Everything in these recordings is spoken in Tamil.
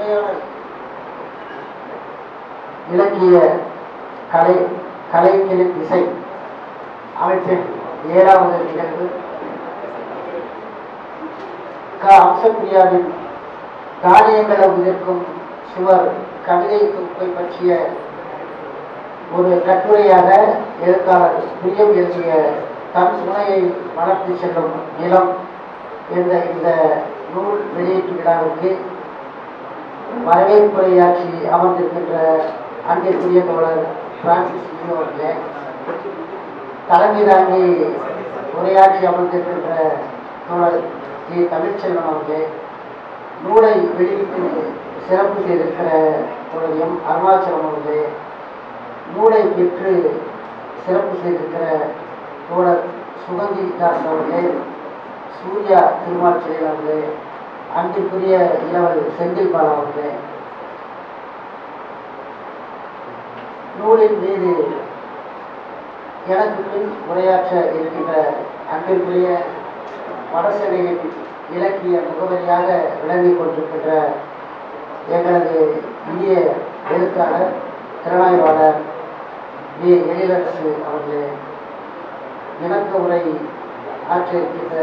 உரையாடல் இலக்கிய கலைஞரின் இசை அமைப்பின் 7வது நிகழ்வு அம்சப்பிரியாவின் தானியங்களை உதிர்க்கும் சுவர் கவிதை தொகுப்பை பற்றிய ஒரு கட்டுரையாக எழுத்தாளர் பிரியம் எழுதிய தன் சுனையை வளர்த்து செல்லும் நிலம் என்ற இந்த நூல் வெளியீட்டு விழாவிற்கு வரவேற்புரையாற்றி அமர்ந்திருக்கின்ற அன்பிற்குரிய தோழர் பிரான்சிஸ் லியோ அவர்களே, தலைமை தாங்கி உரையாற்றி அமர்ந்திருக்கின்ற தோழர் ஜி தமிழ்ச்செல்வன் அவர்களே, நூலை வெளியிட்டு சிறப்பு செய்திருக்கிற தோழர் எம் அருணாச்சலம் அவர்களே, நூலை பெற்று சிறப்பு செய்திருக்கிற தோழர் சுகந்தி தாஸ் அவர்களே, சூர்யா திருமால் செயல் அவர்களே, அன்பிற்குரிய இளவல் செந்தில் பாலா அவர்களே, நூலின் மீது எனக்கு பின் உரையாற்ற இருக்கின்ற அன்பிற்குரிய வடசென்னையின் இலக்கிய முகவரியாக விளங்கிக் கொண்டிருக்கின்ற எங்களது இந்திய எழுத்தாளர் திறனாய்வாளர் வி எழிலரசு அவர்களே, இணக்க உரை ஆற்ற இருக்கின்ற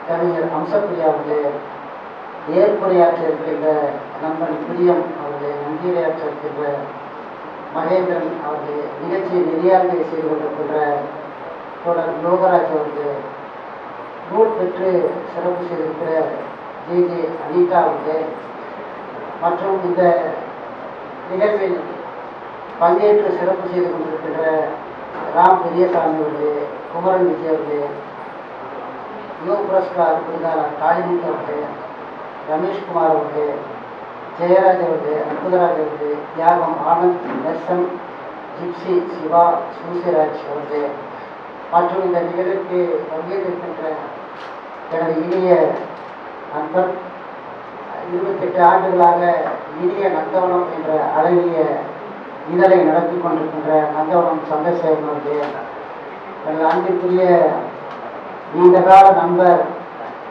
கவிஞர் அம்சப்பிரியா அவர்களே, ஏற்புரையாற்ற இருக்கின்ற நண்பன் பிரியம் அவர்களே, நன்றியுரையாற்ற இருக்கின்ற மகேந்திரன் அவர்களே, நிகழ்ச்சியை நெறியாண்மை செய்து கொண்டிருக்கின்ற தோழர் லோகராஜ் அவர்களே, நூல் பெற்று சிறப்பு செய்திருக்கிற ஜே ஜே அனிதா அவர்களே, மற்றும் இந்த நிகழ்வில் பங்கேற்று சிறப்பு செய்து கொண்டிருக்கின்ற ராம் பெரியசாமி அவர்களே, குமரன் விஜய் அவர்களே, யுவ புரஸ்கார் விருதாளர் காளிமுத்து அவர்களே, ரமேஷ்குமார் அவர்களே, ஜெயராஜ் அவர்களே, அற்புதராஜ் அவர்களே, தியாகம் ஆனந்த், நெர்சன், ஜிப்சி, சிவா, சூசிராஜ் அவர்களே, மற்றும் இந்த நிகழ்வுக்கு பங்கேற்றிருக்கின்ற எனது இனிய நண்பர் 28 ஆண்டுகளாக இனிய நந்தவனம் என்ற அழகிய இதழை நடத்தி கொண்டிருக்கின்ற நந்தவனம் சந்திரசேகரன் அவர்களே, எனது அன்பிற்குரிய நீண்டகால நண்பர்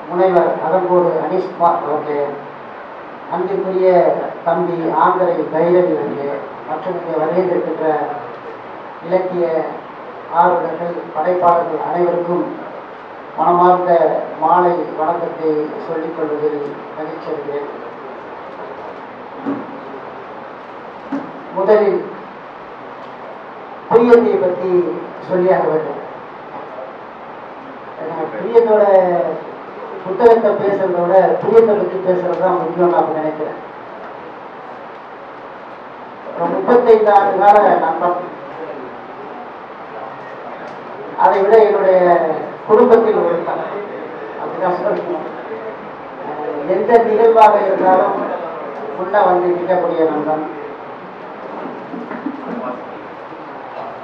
முனைவர் அகம்போடு அனீஷ்குமார் அவர்களே, அன்பிற்குரிய தம்பி ஆந்தரை பைரவி அவர்களே, மற்றும் இங்கே வருகின்ற இலக்கிய ஆர்வலர்கள் படைப்பாளர்கள் அனைவருக்கும் மனமார்ந்த மாலை வணக்கத்தை சொல்லிக் கொள்வதில் மகிழ்ச்சி அடைகிறேன். முதலில் பிரியத்தை பற்றி சொல்லியாக வேண்டும். பிரியத்தோட புத்தகத்தை பேசுறத விட பிரியத்தை பற்றி பேசுறது தான் முக்கியம் நான் நினைக்கிறேன். 35 ஆண்டு கால நண்பன், அதை விட என்னுடைய குடும்பத்தில் ஒருத்தன், அப்படிதான் சொல்லணும். எந்த நிகழ்வாக இருந்தாலும் முன்ன வந்து நிற்கக்கூடிய நண்பன்.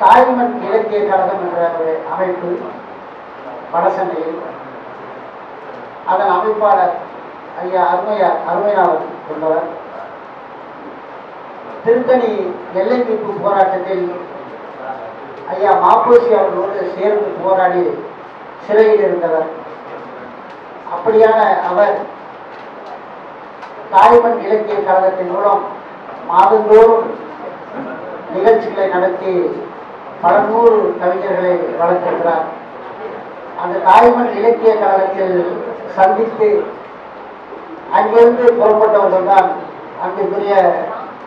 தாய்மண் இலக்கிய கழகம் என்ற ஒரு அமைப்பு வடசென்னையில், அதன் அமைப்பாளர் ஐயா அருமையாளர் என்பவர் திருத்தணி எல்லை மீட்பு போராட்டத்தில் ஐயா மாப்போசி அவர்களோடு சேர்ந்து போராடி சிறையில் இருந்தவர். அப்படியான அவர் தாய்மண் இலக்கிய கழகத்தின் மூலம் மாதந்தோறும் நிகழ்ச்சிகளை நடத்தி பல 100 கவிஞர்களை வளர்த்திருக்கிறார். அந்த தாய்மண் இலக்கிய கழகத்தில் சந்தித்து அங்கிருந்து புறப்பட்டவர்கள் தான் அன்பிற்குரிய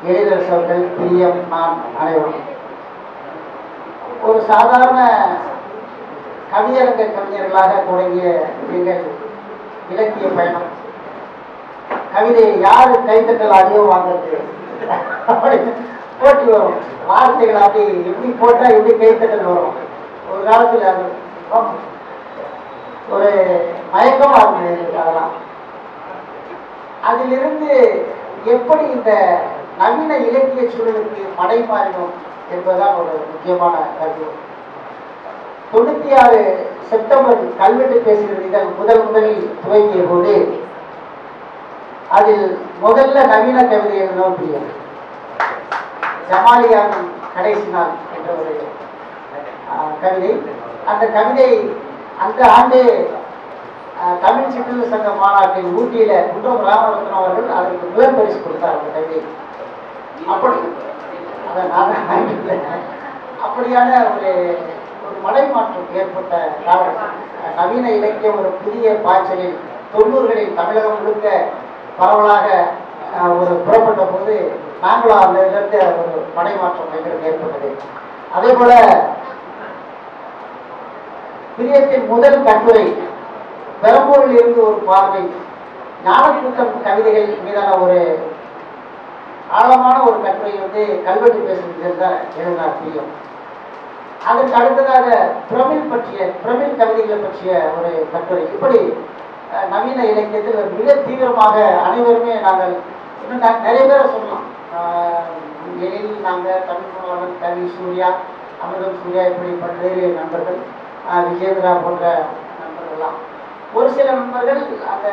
எழிலரசு அவர்கள், பிரியம், நான் அனைவரும். ஒரு சாதாரண கவியரங்க கவிஞர்களாக தொடங்கிய எங்கள் இலக்கிய பயணம், கவிதையை யாரு கைத்தட்டல் அதிகம் வாங்குறது போட்டி வரும். வார்த்தைகள் அப்படி எப்படி போட்டா எப்படி கைத்தட்டல் வரும். ஒரு காலத்தில் அது ஒரு மயக்கமா இருந்தது. அதெல்லாம் அதிலிருந்து எப்படி இந்த நவீன இலக்கிய சூழலுக்கு மடை மாறினோம் என்பதுதான் ஒரு முக்கியமான கருத்து. 96 செப்டம்பர் கல்வெட்டு பேசுகிறது இதழ் முதலில் துவங்கிய போது அதில் முதல்ல நவீன கவிதை எழுதணும் பிரியம். ஜமாலியாவின் கடைசி நாள் என்ற ஒரு கவிதை. அந்த கவிதை அந்த ஆண்டு தமிழ் சிற்றூர் சங்க மாநாட்டில் ஊட்டியில குன்றம் ராமரத்னம் அவர்கள் அதற்கு முதல் பரிசு கொடுத்தார் அந்த கவிதை. அப்படி அதை நான் அப்படியான ஒரு மடைமாற்றம் ஏற்பட்ட காலம். நவீன இலக்கியம் ஒரு புதிய பாய்ச்சலில் 90களில் தமிழகம் முழுக்க பரவலாக ஒரு புறப்பட்ட போது நாங்களும் அந்த இடத்துல ஒரு மடைமாற்றம் எங்களுக்கு ஏற்பட்டது. அதே போல பிரியத்தின் முதல் கட்டுரை பெரம்பூரில் இருந்து ஒரு பார்வை ஞானக்கூட்டம் கவிதைகள் மீதான ஒரு ஆழமான ஒரு கட்டுரை வந்து கல்வெட்டு பேசுகிறது எழுதினார் பிரியம். அதற்கு அடுத்ததாக பிரமிழ் கவிதைகளை பற்றிய ஒரு கட்டுரை. இப்படி நவீன இலக்கியத்தில் மிக தீவிரமாக அனைவருமே நாங்கள் இன்னும் நிறைய பேரை சொல்லலாம். எழில், நாங்கள், தமிழ் கவி சூர்யா, அமிர்தம் சூர்யா, இப்படி பல்வேறு நண்பர்கள், விஜேந்திரா போன்ற நண்பர்கள்லாம். ஒரு சில நண்பர்கள் அந்த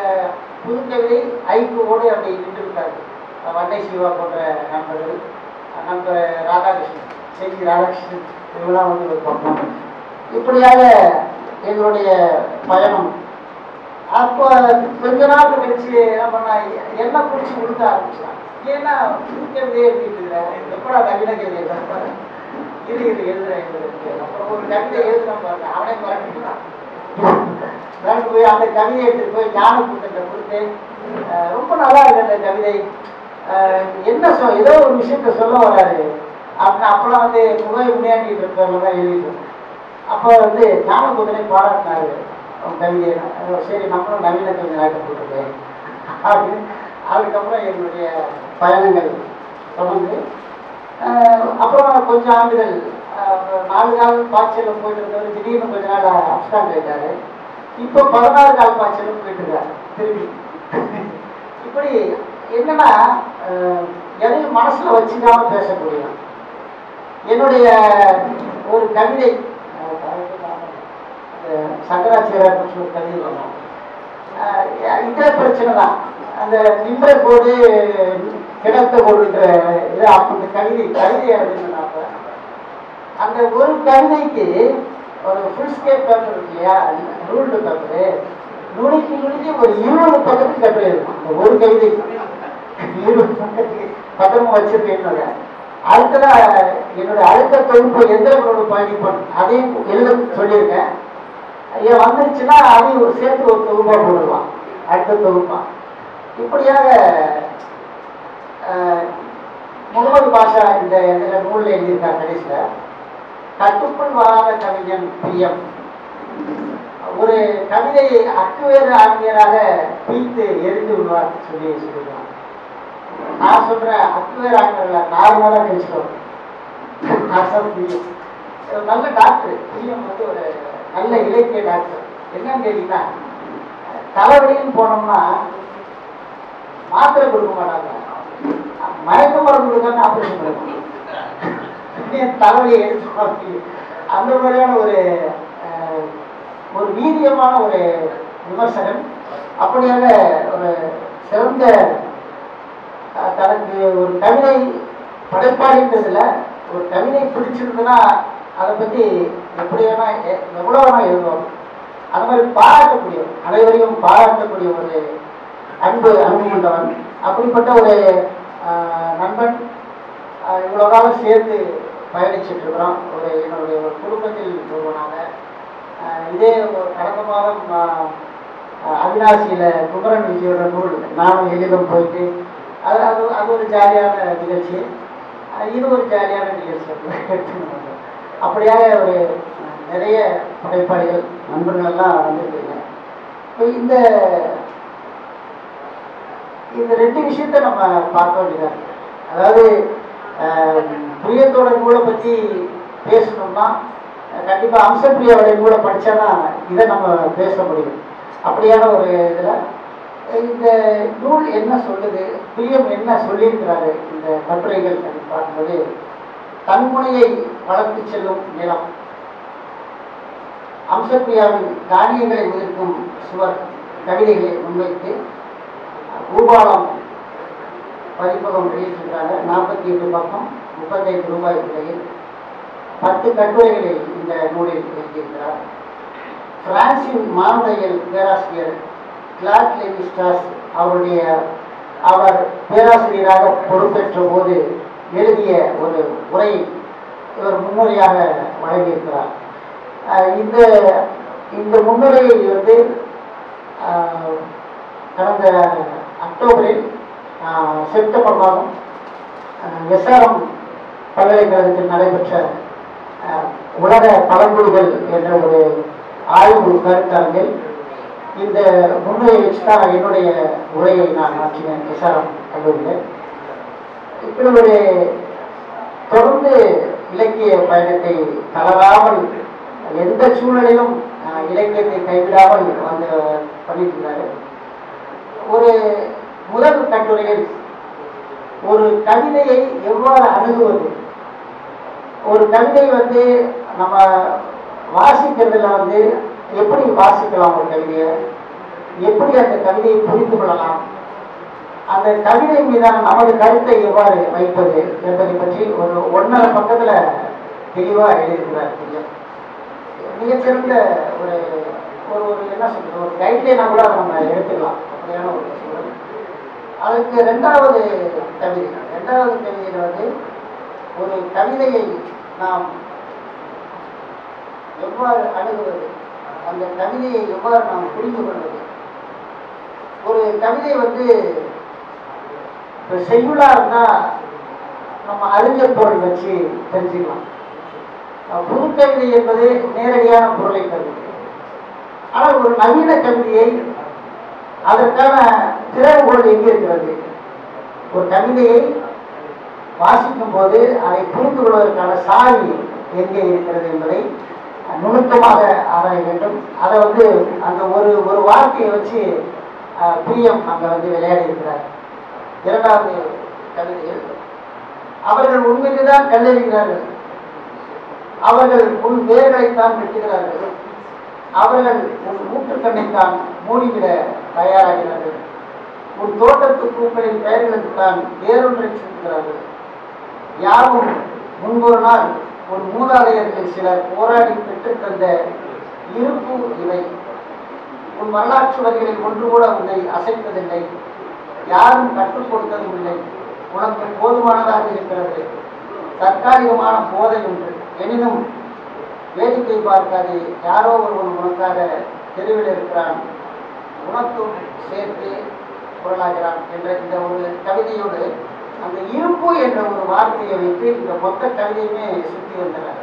புது கவிதை ஐக்குவோடு அப்படி நின்றுவிட்டார்கள். வண்டை சிவா போன்ற நண்பர்கள், நண்பர் ராதாகிருஷ்ணன், செய்தி ராதாகிருஷ்ணன், இவங்களாம் வந்து ஒரு பக்கம். இப்படியாக எங்களுடைய பயணம். அப்போ கொஞ்ச நாள் கழிச்சு என்ன பண்ணா என்ன பிடிச்சி கொடுக்க ஆரம்பிச்சான். ஏன்னா புது கவிதையே எழுதிட்டு இருக்கிறேன், எப்படா நவீன கவிதை எழுதுறேன், எழுதுறேன். அப்புறம் ஒரு கவிதை எழுதுறான் பாருங்க, அவனே மறந்துட்டான். போய் அந்த கவிதையை எடுத்துட்டு போய் ஞானக்கூட்டத்தை கொடுத்து ரொம்ப நல்லா இருக்கு அந்த கவிதை, என்ன ஏதோ ஒரு விஷயத்த சொல்ல வராரு அப்படின்னு. அப்பெல்லாம் வந்து முன்னாடிட்டு இருக்கிறவங்க தான் எழுதிட்டு. அப்போ வந்து ஞானக்கூட்டனை பாராட்டினாரு கவிதையை. சரி, நம்மளும் நவீன கவிதை நாட்டை போட்டுருக்கேன் அப்படின்னு. அதுக்கப்புறம் எங்களுடைய பயணங்கள் தொடர்ந்து அப்புறம் கொஞ்சம் ஆண்டுகள் 4 நாள் பாய்ச்சலும் போயிட்டு இருந்தவர் திடீர்னு கொஞ்ச நாள் அப்டாண்ட் ஆயிட்டாரு. இப்போ 14 நாள் பாய்ச்சலும் போயிட்டு இருக்காரு திரும்பி. இப்படி என்னன்னா எதையும் மனசுல வச்சுக்காம பேசக்கூடிய என்னுடைய ஒரு கவிதை சங்கராச்சாரியார் பற்றி ஒரு கவிதை பண்ணோம். இதே பிரச்சனை தான். அந்த நின்ற கோடு கிடத்த கோடுன்ற இது அந்த கவிதை எழுதுனாப்ப அந்த ஒரு கவிதைக்கு ஒரு ஃபுல் ஸ்கேப் பேப்பர் இருக்கு இல்லையா, ரூல்டு பேப்பரு, நுணுக்கி ஒரு 20 பக்கத்துக்கு கட்டுரை இருக்கும். அந்த ஒரு கவிதைக்கு 20 பக்கத்துக்கு பத்திரமா வச்சிருக்கேன்னு. அடுத்ததா என்னுடைய அடுத்த தொகுப்பு எந்திரங்களோட பயணிப்பன் அதையும் எழுத சொல்லியிருக்கேன். ஏன் வந்துருச்சுன்னா அதையும் சேர்த்து ஒரு தொகுப்பா போடலாம், அடுத்த தொகுப்பா. இப்படியாக முகமது பாஷா இந்த நூலில் எழுதியிருக்கார். கடைசியில் கட்டுக்குள் வராத கவிஞன் பிரியம் ஒரு கவிதையை அக்குவேறு ஆங்கியராக பீத்து எரிந்து விடுவார் சொல்லிக்கலாம். நான் சொல்றேன் அக்குவேறு ஆங்கியர்ல நார்மலா கழிச்சுக்கணும். நல்ல டாக்டர் பிரியம் வந்து ஒரு நல்ல இலக்கிய டாக்டர். என்னன்னு கேட்டீங்கன்னா, தலைவலின்னு போனோம்னா மாத்திரை கொடுக்க மாட்டாங்க, மயக்க மருந்து கொடுக்காம ஆபரேஷன் பண்ண தலைவலியை எடுத்து அந்த மாதிரியான ஒரு வீரியமான ஒரு விமர்சகன். அப்படியாக ஒரு சிறந்த தனக்கு ஒரு கவிதை படைப்பாளின்றதுல ஒரு கவிதை பிடிச்சிருந்ததுன்னா அதை பற்றி எப்படி வேணா எவ்வளோ வேணா எழுதுவாங்க. அது மாதிரி பாராட்டக்கூடிய, அனைவரையும் பாராட்டக்கூடிய ஒரு அன்பு கொண்டவன். அப்படிப்பட்ட ஒரு நண்பன் இவ்வளோ காலம் சேர்ந்து பயணிச்சுட்டு இருக்கிறோம். என்னுடைய ஒரு குடும்பத்தில் ஒருவனாக. இதே ஒரு கடந்த மாதம் அவினாசியில் குமரன் விஜயோட நூல் நானும் எளிதும் போயிட்டு அது ஒரு ஜாலியான நிகழ்ச்சி. இது ஒரு ஜாலியான நிகழ்ச்சி. அப்படியாக ஒரு நிறைய படைப்பாளிகள் நண்பர்களெல்லாம் வந்திருக்கீங்க. இப்போ இந்த 2 விஷயத்த நம்ம பார்க்க வேண்டியதாக. அதாவது பிரியத்தோட நூலை பற்றி பேசணும்னா கண்டிப்பாக அம்சப்பிரியாவுடைய நூலை படித்தாதான் இதை நம்ம பேச முடியும். அப்படியான ஒரு இதில் இந்த நூல் என்ன சொல்லுது, பிரியம் என்ன சொல்லியிருக்கிறாரு இந்த கட்டுரைகள் அப்படின்னு பார்க்கும்போது, தன்முனையை வளர்த்து செல்லும் நிலம், அம்சப்பிரியாவின் தானியங்களை உதிர்க்கும் சுவர் கவிதைகளை முன்வைத்து பூபாலம் பதிப்பகம் வெளியிட்டிருக்கிறாங்க. 48 பக்கம் 35 ரூபாய் விலையில் 10 கட்டுரைகளை இந்த நூலில் எழுதியிருக்கிறார். பிரான்சின் மானுடவியல் பேராசிரியர் கிளாட் லேவி ஸ்ட்ராஸ் அவர் பேராசிரியராக பொறுப்பேற்ற போது எழுதிய ஒரு உரை இவர் முன்னுரையாக வழங்கியிருக்கிறார். இந்த முன்னுரையை வந்து கடந்த அக்டோபரில் செப்டம்பர் மாதம் எஸ்ஆர்எம் பல்கலைக்கழகத்தில் நடைபெற்ற உலக பழங்குடிகள் என்ற ஒரு ஆய்வு கருத்தரங்கில் இந்த முன்னுரையை வச்சுதான் என்னுடைய உரையை நான் மாற்றினேன். எஸ்ஆர்எம் கல்லூரியில் இப்படி ஒரு தொடர்ந்து இலக்கிய பயணத்தை தளராமல் எந்த சூழ்நிலையிலும் இலக்கியத்தை கைவிடாமல் வந்து பண்ணிட்டு இருந்தாரு. ஒரு முதல் கட்டுரையில் ஒரு கவிதையை எவ்வாறு அணுகுவது, ஒரு கவிதை வந்து நம்ம வாசிக்கிறதுல வந்து எப்படி வாசிக்கலாம், ஒரு கவிதையை எப்படி அந்த கவிதையை புரிந்து கொள்ளலாம், அந்த கவிதை மீதான நமது கருத்தை எவ்வாறு வைப்பது என்பதை பற்றி ஒரு 1.5 பக்கத்துல தெளிவாக எழுதியிருக்கிறார். மிகச்சிறந்த ஒரு ஒரு என்ன சொல்றது, ஒரு கைட்லைனா கூட நம்ம எடுத்துக்கலாம். அப்படியான ஒரு சூழல். அதுக்கு ரெண்டாவது கவிதையில் வந்து ஒரு கவிதையை நாம் எவ்வாறு அணுகுவது, அந்த கவிதையை எவ்வாறு நாம் புரிந்து கொள்வது. ஒரு கவிதை வந்து செய்யுளா இருந்தா நம்ம அறிஞர் பொருள் வச்சு தெரிஞ்சுக்கலாம். புது கவிதை என்பது நேரடியான பொருளை தருவது. ஆனால் ஒரு நவீன கவிதையை அதற்கான திறவுகோள் எங்கே இருக்கிறது? ஒரு கவிதையை வாசிக்கும் போது அதை புரிந்து கொள்வதற்கான சாவி எங்கே இருக்கிறது என்பதை நுணுக்கமாக ஆராய வேண்டும். அதை வந்து அந்த ஒரு வார்த்தையை வச்சு பிரியம் அங்க வந்து விளையாடி இருக்கிறார். இரண்டாவது கவிதையில் அவர்கள் உண்மைக்குதான் கல்லெறிகிறார்கள், அவர்கள் உன் வேர்களைத்தான் வெட்டுகிறார்கள், அவர்கள் உன் மூட்டுக்கண்ணைத்தான் மூடிவிட தயாராகிறார்கள், உன் தோட்டத்து பூக்களின் பெயர்களுக்கு தான் வேறொன்றை சூட்டுகிறார்கள், யாரும் முன்பொரு நாள் உன் மூதாதையர்கள் சிலர் போராடி பெற்றுத்தந்த இருப்பு இவை, உன் வரலாற்று வரிகளில் ஒன்று கூட உன்னை அசைத்ததில்லை, யாரும் கற்றுக் கொடுத்ததும் இல்லை, உனக்கு போதுமானதாக இருக்கிறது, தற்காலிகமான போதை ஒன்று, எனினும் வேடிக்கை பார்க்காது, யாரோ ஒருவன் உனக்காக தெருவில் இருக்கிறான், உனக்கும் சேர்த்து குரலாகிறான் என்ற இந்த ஒரு கவிதையோடு அந்த இருப்பு என்ற ஒரு வார்த்தையை வைத்து இந்த மொத்த கவிதையுமே சுற்றி வந்தனர்.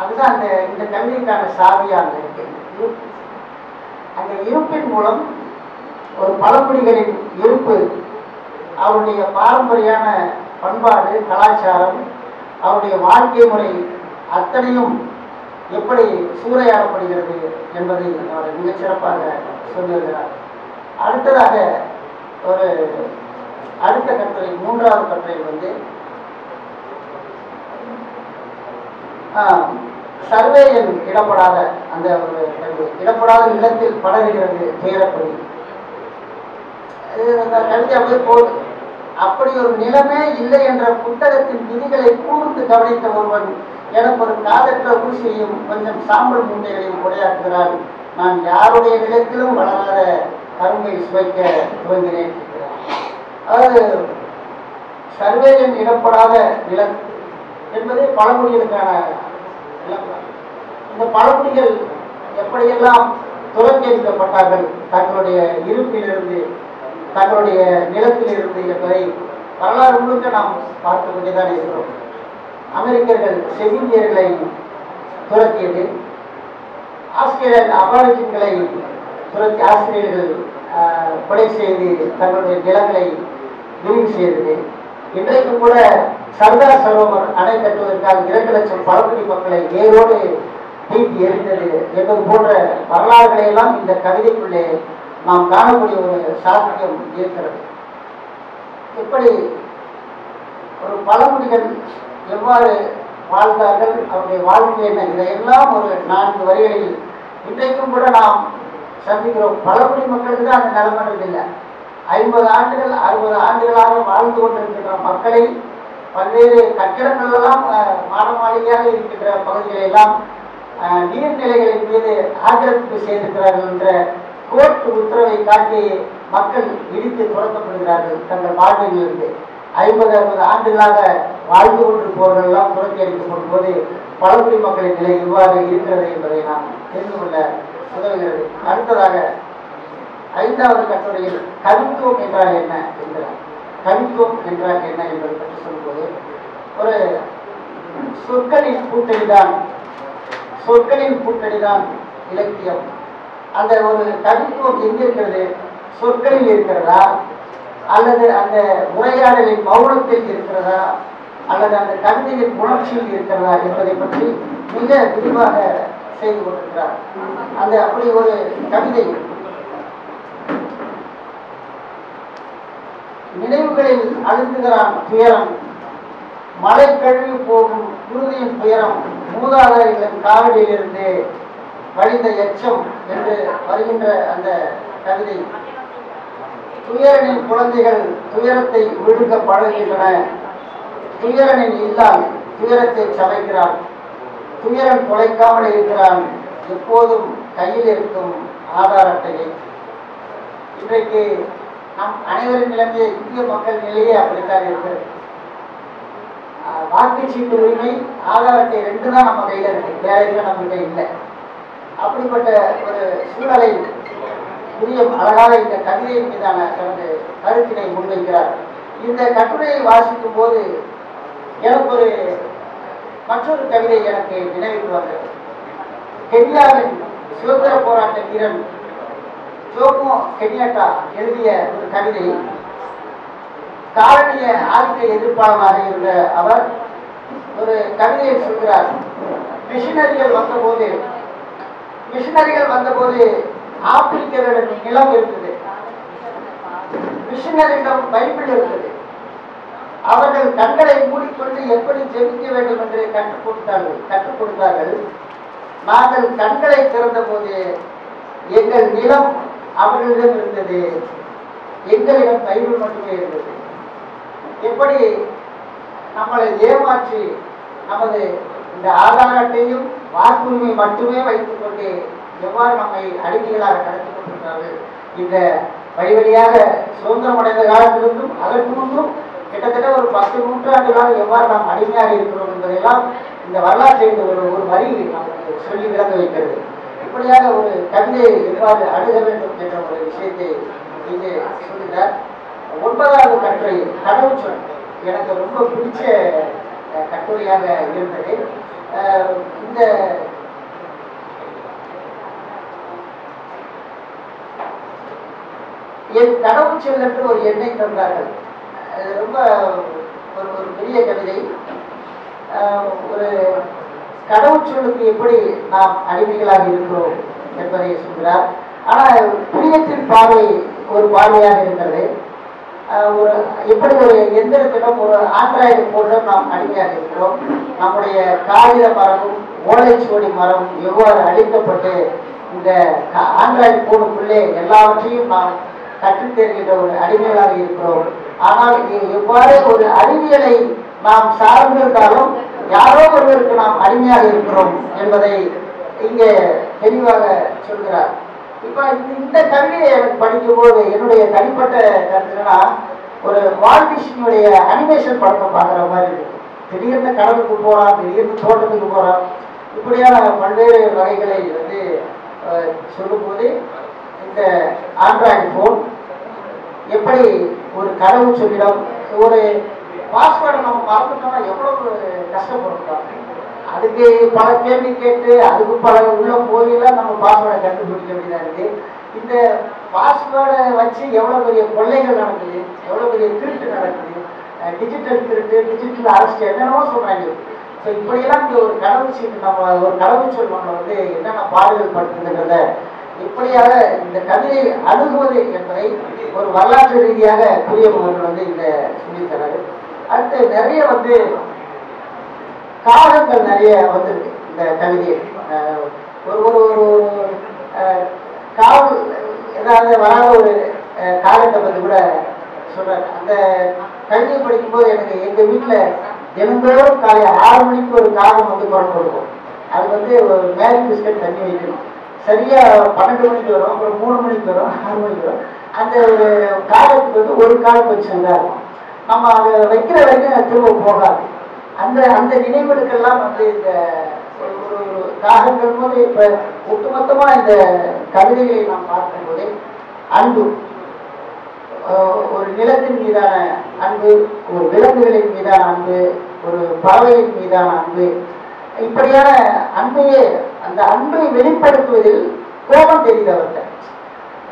அதுதான் இந்த கவிதைக்கான சாவியாக இருக்கு. இருப்பு, அந்த இருப்பின் மூலம் ஒரு பழங்குடிகளின் இருப்பு, அவருடைய பாரம்பரியான பண்பாடு, கலாச்சாரம், அவருடைய வாழ்க்கை முறை அத்தனையும் எப்படி சூறையாடப்படுகிறது என்பதை அவர் மிகச்சிறப்பாக சொல்லியிருக்கிறார். அடுத்ததாக ஒரு அடுத்த கட்டுரை, மூன்றாவது கட்டுரை வந்து சர்வேயன் இடப்படாத அந்த ஒரு இடப்படாத நிலத்தில் படர்கிறது துயரப்படி. அந்த கவிதை அப்படியே போகுது. அப்படி ஒரு நிலமே இல்லை என்ற புத்தகத்தின் விதிகளை கூர்ந்து கவனித்த ஒருவன் எனக்கு ஒரு காதற்ற ஊசியையும் கொஞ்சம் சாம்பல் மூட்டைகளையும் உடையாக்குகிறான், நான் யாருடைய நிலத்திலும் வளராத கரும்பை சுவைக்க துவங்கினேன். அதாவது சர்வேயன் இடப்படாத நிலம் என்பது பழங்குடிகளுக்கான நிலம். இந்த பழங்குடிகள் எப்படியெல்லாம் துறக்கெடுக்கப்பட்டார்கள் தங்களுடைய இருப்பிலிருந்து, தங்களுடைய நிலத்திலிருந்து என்பதை வரலாறு முழுக்க நாம் பார்த்து கொண்டேதான் இருக்கிறோம். அமெரிக்கர்கள் செவிலியர்களை துரத்தியது, ஆஸ்திரேலியன் அபாரிஜின்களை துரத்தி ஆஸ்திரேலியர்கள் கொலை செய்து தங்களுடைய நிலங்களை விரிவு செய்தது. இன்றைக்கு கூட சர்தார் சரோவர் அணை கட்டுவதற்காக 2 லட்சம் பழங்குடி மக்களை வேரோடு தீட்டி எரிந்தது என்பது போன்ற வரலாறுகளை எல்லாம் இந்த கவிதைக்குள்ளே நாம் காணக்கூடிய ஒரு சாத்தியம் இருக்கிறது. இப்படி ஒரு பழங்குடிகள் எவ்வாறு வாழ்ந்தார்கள், அவருடைய வாழ்க்கை என்ன, இதையெல்லாம் ஒரு 4 வரிகளில் இன்றைக்கும் கூட நாம் சந்திக்கிறோம். பழங்குடி மக்களுக்கு தான் அந்த நிலைமை இல்லை. 50 ஆண்டுகள் 60 ஆண்டுகளாக வாழ்ந்து கொண்டிருக்கின்ற மக்களை பல்வேறு கட்டிடங்கள் எல்லாம் மாட மாளிகையாக இருக்கின்ற பகுதிகளை எல்லாம் நீர்நிலைகளின் மீது ஆக்கிரமிப்பு செய்திருக்கிறார்கள் என்ற கோர்ட் உத்தரவை காட்டி மக்கள் இடித்து துரத்தப்படுகிறார்கள். தங்கள் வாழ்விலிருந்து 50-60 ஆண்டுகளாக வாழ்ந்து கொண்டிருப்பவர்கள் எல்லாம் துரத்தி அடிக்கப்படும் போது பழங்குடி மக்களின் நிலை இவ்வாறு இருக்கிறது என்பதை நாம் தெரிந்து கொள்ள உதவுகிறது. அடுத்ததாக 5வது கட்டுரையில் கவித்துவம் என்றால் என்ன என்கிறார். கவித்துவம் என்றால் என்ன என்பதை பற்றி சொல்லும்போது, ஒரு சொற்களின் கூட்டணிதான் இலக்கியம். அந்த ஒரு கவித்துவம் எங்க இருக்கிறது? சொற்களில் இருக்கிறதா, அல்லது அந்த உரையாடலின் மௌனத்தில் இருக்கிறதா, அல்லது அந்த கவிதையின் உணர்ச்சியில் இருக்கிறதா என்பதை பற்றி மிக விரிவாக செய்து கொண்டிருக்கிறார். அந்த அப்படி ஒரு கவிதை நினைவுகளில் அழுத்துகிறான் துயரம், மழை கழுவி போகும் குருதியின் துயரம், மூதாதையர்களின் காவலில் இருந்து வழிந்த எச்சம் என்று வருகின்ற அந்த கவிதை. துயரனின் குழந்தைகள் துயரத்தை விழுங்க பழகுகின்றன. துயரனின் இல்லால் துயரத்தை சமைக்கிறான். துயரன் தொலைக்காமல் இருக்கிறான் எப்போதும் கையில் இருக்கும் ஆதார் அட்டையை. இன்றைக்கு நம் அனைவரின் நிலைமையை, இந்திய மக்கள் நிலையே அப்படித்தான் இருக்கிறது. வாக்குச்சீட்டு உரிமை, ஆதார் அட்டை 2 தான் நம்ம கையில் இருக்கு, வேற எதுவும் நம்ம கிட்ட இல்லை. அப்படிப்பட்ட ஒரு சூழலை அழகாக இந்த கவிதையின் மீதான தனது கருத்தினை முன்வைக்கிறார். இந்த கட்டுரையை வாசிக்கும் போது எனக்கு மற்றொரு கவிதை எனக்கு நினைவுக்கு வந்தது. கென்யாவின் சுதந்திர போராட்ட வீரன் ஜோமோ கென்யாட்டா எழுதிய ஒரு கவிதை. காலனிய ஆதிக்க எதிர்ப்பாளராக இருந்த அவர் ஒரு கவிதையை சொல்கிறார். மிஷினரிகள் வந்தபோது ஆப்பிரிக்கர்களின் நிலம் இருந்தது, மிஷினரிடம் பைபிள் இருந்தது. அவர்கள் கண்களை மூடிக்கொண்டு எப்படி ஜெபிக்க வேண்டும் என்று கற்றுக் கொடுத்தார்கள். நாங்கள் கண்களை திறந்த போது எங்கள் நிலம் அவர்களிடம் இருந்தது, எங்களிடம் பைபிள் மட்டுமே இருந்தது. எப்படி நம்மளை ஏமாற்றி நமது இந்த ஆதார் அட்டையும் வாக்குரிமை மட்டுமே வைத்துக் கொண்டு எவ்வாறு நம்மை அடிமைகளாக நடத்தி கொண்டிருக்கிறார்கள். இந்த வழிவழியாக சுதந்திரம் அடைந்த காலத்திலிருந்தும் அதற்கு முன்பும் கிட்டத்தட்ட ஒரு 10 நூற்றாண்டுகளாக எவ்வாறு நாம் அடிமையாக இருக்கிறோம் என்பதெல்லாம் இந்த வரலாற்றை ஒரு வரி நமக்கு சொல்லி விளங்க வைக்கிறது. இப்படியாக ஒரு கவிதையை எவ்வாறு அணுக வேண்டும் என்ற ஒரு விஷயத்தை இங்கே சொல்லுகிறார். 9வது கட்டுரை கடவுச்சொல் எனக்கு ரொம்ப பிடிச்ச கட்டுரையாக இருந்தது. இந்த என் கடவுச்சொல் என்று ஒரு எண்ணை தந்தார்கள். ரொம்ப ஒரு பெரிய கவிதை. ஒரு கடவுச்சொல்லுக்கு எப்படி நாம் அடிமைகளாக இருக்கிறோம் என்பதை சொல்கிறார். ஆனால் பிரியத்தின் பார்வை ஒரு பார்வையாக இருக்கிறது. எப்படி ஒரு எந்திரத்திடம் ஒரு ஆண்ட்ராய்டு போன்றும் நாம் அடிமையாக இருக்கிறோம். நம்முடைய காகித மரமும் ஓலைச்சுவடி மரம் எவ்வாறு அழிக்கப்பட்டு இந்த ஆண்ட்ராய்டு போனுக்குள்ளே எல்லாவற்றையும் நாம் கற்றுத்தேர்கின்ற ஒரு அடிமைகளாக இருக்கிறோம். ஆனால் எவ்வாறு ஒரு அறிவியலை நாம் சார்ந்திருந்தாலும் யாரோ ஒருவருக்கு நாம் அடிமையாக இருக்கிறோம் என்பதை இங்கே தெளிவாக சொல்கிறார். இப்ப இந்த கவிதையை எனக்கு படிக்கும் போது என்னுடைய தனிப்பட்ட கருத்துனா, ஒரு வால்ட் டிஸ்னியுடைய அனிமேஷன் படத்தை பார்க்குற மாதிரி இருக்கு. திடீர்னு கடலுக்கு போறான், திடீர்னு தோட்டத்துக்கு போறான், இப்படியான பல்வேறு வகைகளை சொல்லும்போது இந்த ஆண்ட்ராய்டு போன் எப்படி ஒரு கடவுள் சொல்லிடம் ஒரு பாஸ்வேர்டை நம்ம மறந்துட்டோம்னா எவ்வளவு கஷ்டப்படுறோம். அதுக்கு பல கேள்வி கேட்டு அதுக்கு பல உள்ள போயெல்லாம் நம்ம பாஸ்வேர்டை கண்டுபிடிக்க வேண்டியதாக இருக்கு. இந்த பாஸ்வேர்டை வச்சு எவ்வளோ பெரிய கொள்ளைகள் நடக்குது, எவ்வளோ பெரிய திருட்டு நடக்குது, டிஜிட்டல் திருட்டு, டிஜிட்டல் அரெஸ்ட் என்னென்னவோ சொல்கிறாங்க. ஸோ இப்படியெல்லாம் இந்த ஒரு கடவுள் சீட்டு நம்ம ஒரு கடவுள் சொல் நம்மளை என்னென்ன பாடுகள் படுத்துதுன்றத இப்படியாக இந்த கவிதை அணுகுவது என்பதை ஒரு வரலாற்று ரீதியாக புரியவர்கள் இந்த சொல்லித்தராரு. அடுத்து நிறைய காலங்கள் நிறைய வந்திருக்கு இந்த கவிதையில். ஒரு ஒரு ஒரு காவல் ஏதாவது வராத ஒரு காலத்தை பற்றி கூட சொல்றாரு. அந்த கவிதையை படிக்கும்போது எனக்கு எங்கள் வீட்டில் தினந்தோறும் காலை 6 மணிக்கு ஒரு காகம் குரல் கொடுக்கும். அது வந்து ஒரு மேரி பிஸ்கட் தண்ணி வைக்கணும். சரியா 12 மணிக்கு வரும், அப்புறம் 3 மணிக்கு வரும், 6 மணிக்கு வரும். அந்த ஒரு காலத்துக்கு வந்து ஒரு காலம் வச்சுருந்தா இருக்கும். நம்ம அதை வைக்கிற வரைக்கும் திரும்ப போகாது. அந்த அந்த நினைவுகளுக்கெல்லாம் வந்து இந்த ஒரு காகங்கள் போது இப்போ ஒட்டுமொத்தமாக இந்த கவிதைகளை நாம் பார்க்கும்போது அன்பு, ஒரு நிலத்தின் மீதான அன்பு, ஒரு விலங்குகளின் மீதான அன்பு, ஒரு பறவையின் மீதான அன்பு, இப்படியான அன்பையே அந்த அன்பை வெளிப்படுத்துவதில் கோபம் தெரியுது அவர்கிட்ட.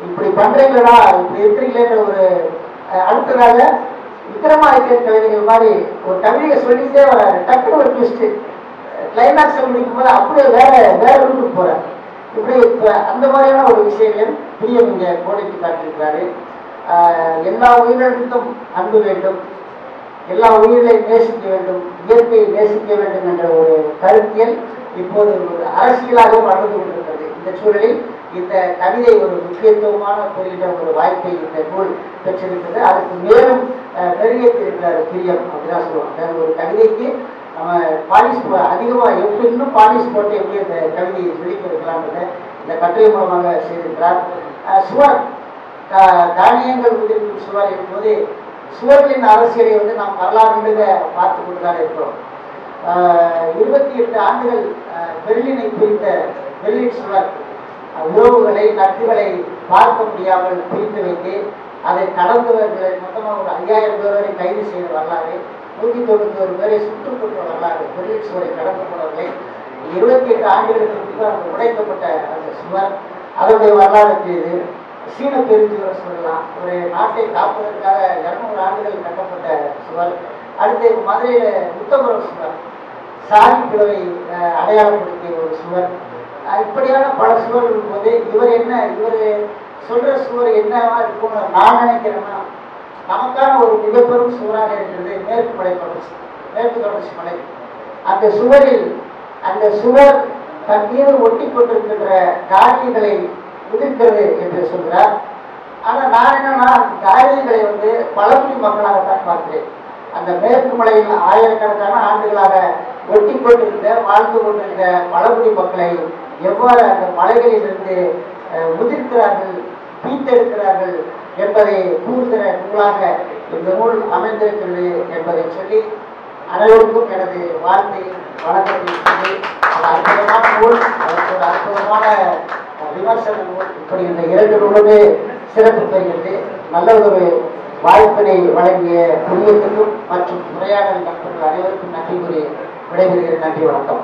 இப்படி பண்றீங்களா, இப்படி இருக்கிறீங்களேன்ற ஒரு அடுத்ததாக விக்ரமாதித்யன் கவிதைகள் மாதிரி ஒரு கவிதையை சொல்லிட்டே வராரு. டக்குனு ஒரு ட்விஸ்ட் கிளைமேக்ஸில் முடிக்கும் போது அப்படியே வேற வேற ரூட்டுக்கு போறாரு. இப்படி அந்த மாதிரியான ஒரு விஷயங்களையும் பிரியம் இங்கே கோடிட்டு காட்டியிருக்கிறாரு. எல்லா உயிரினத்துக்கும் அன்பு வேண்டும், எல்லா உயிர்களையும் நேசிக்க வேண்டும், இயற்கையை நேசிக்க வேண்டும் என்ற ஒரு கருத்தியல் இப்போது ஒரு அரசியலாக வளர்ந்து கொண்டிருக்கிறது. இந்த சூழலில் இந்த கவிதை ஒரு முக்கியத்துவமான குறிப்பிட்ட ஒரு வாய்ப்பை இந்த நூல் பெற்றிருக்கிறது. அதுக்கு மேலும் பெருகேற்றிருக்கிறார் பிரியம், அப்படிதான் சொல்லுவாங்க. ஒரு கவிதைக்கு நம்ம பாலிஷ் அதிகமாக எப்படி இன்னும் பாலிஷ் போட்டு எப்படி இந்த கவிதையை வெளிக்க வைக்கலாம்ன்றதை இந்த கட்டுரை மூலமாக செய்திருக்கிறார். சுவர், தானியங்கள் உதிர்க்கும் சுவர் என்பது சுவர்களின் அரசியலை வந்து நாம் வரலாறு பார்த்து கொண்டுதான் இருக்கிறோம். 28 ஆண்டுகள் பெர்லினை குறித்த பெர்லின் சுவர் உறவுகளை நட்புகளை பார்க்க முடியாமல் பிரித்து வைத்து அதை கடந்தவர்களை மொத்தமாக ஒரு 5000 பேர் வரை கைது செய்த வரலாறு, 191 பேரை சுட்டுக் கொண்ட வரலாறு, பெர்லின் சுவரை கடந்து போனவர்களை 28 ஆண்டுகளுக்கு முன்பு அந்த உடைக்கப்பட்ட அந்த சுவர் அதனுடைய வரலாறு இது. சீன பெருஞ்சுவர் சொல்லலாம். ஒரு நாட்டை காப்பதற்காக 200 ஆண்டுகள் கட்டப்பட்ட சுவர். அடுத்து மதுரையில் முத்தபுரம் சுவர், சாதி பிளவை அடையாளப்படுத்திய ஒரு சுவர். இப்படியான பல சுவர்கள் போது இவர் சொல்ற சுவர் என்னவா இருக்கும்னு நான் நினைக்கிறேன்னா, நமக்கான ஒரு மிகப்பெரும் சுவராக இருக்கிறது மேற்கு தொடர்ச்சி மலை. அந்த சுவர் தன் மீது ஒட்டி கொண்டிருக்கின்ற காரியங்களை உதிர்க்கிறது என்று சொல்கிறார். ஆனால் நான் என்னன்னா, காரியங்களை வந்து பழங்குடி மக்களாகத்தான் பார்க்கிறேன். அந்த மேற்கு மலையில் ஆயிரக்கணக்கான ஆண்டுகளாக ஒட்டி கொண்டிருந்த வாழ்ந்து கொண்டிருந்த பழங்குடி மக்களை எவ்வாறு அந்த மலைகளிலிருந்து உதிர்க்கிறார்கள், பீத்தெடுக்கிறார்கள் என்பதை கூறுகிற நூலாக இந்த நூல் அமைந்திருக்கிறது என்பதை சொல்லி அனைவருக்கும் எனது வாழ்த்தை வணக்கத்தை சொல்லி, அற்புதமான நூல், அதற்கு ஒரு அற்புதமான விமர்சன நூல், இப்படி இந்த 2 நூலுமே சிறப்பு பெறுகிறது. நல்ல ஒரு வாய்ப்பினை வழங்கிய புரியத்துக்கும் மற்றும் உரையாடல் நண்பர்கள் அனைவருக்கும் நன்றி கூறி விடைபெறுகிறேன். நன்றி, வணக்கம்.